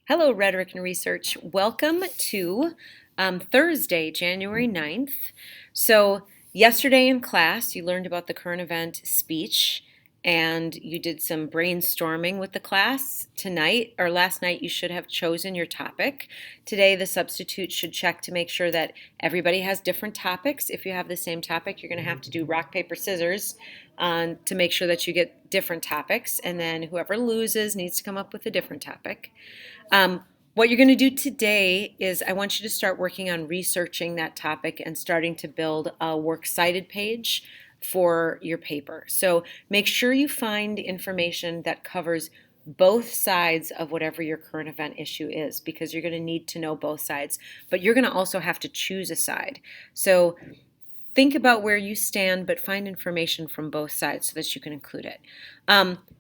Hello, Rhetoric and Research. Welcome to Thursday, January 9th. So, yesterday in class, you learned about the current event speech and you did some brainstorming with the class. Tonight or last night, you should have chosen your topic. Today, the substitute should check to make sure that everybody has different topics. If you have the same topic, you're going to have to do rock, paper, scissors to make sure that you get different topics. And then whoever loses needs to come up with a different topic. What you're going to do today is I want you to start working on researching that topic and starting to build a works cited page for your paper. So make sure you find information that covers both sides of whatever your current event issue is, because you're going to need to know both sides, but you're going to also have to choose a side. So think about where you stand, but find information from both sides so that you can include it.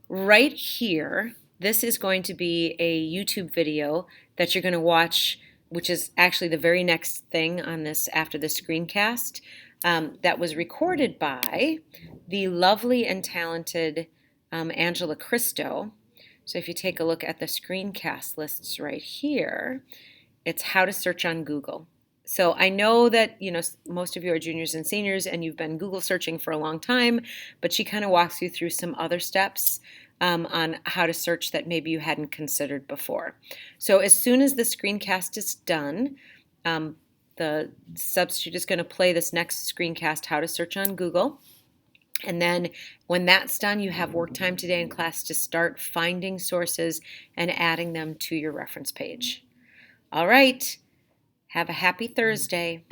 Right here, this is going to be a YouTube video that you're going to watch, which is actually the very next thing on this after the screencast, that was recorded by the lovely and talented Angela Cristo. So if you take a look at the screencast lists right here, it's how to search on Google. So I know that, most of you are juniors and seniors and you've been Google searching for a long time, but she kind of walks you through some other steps on how to search that maybe you hadn't considered before. So as soon as the screencast is done, the substitute is going to play this next screencast, how to search on Google. And then when that's done, you have work time today in class to start finding sources and adding them to your reference page. All right. Have a happy Thursday.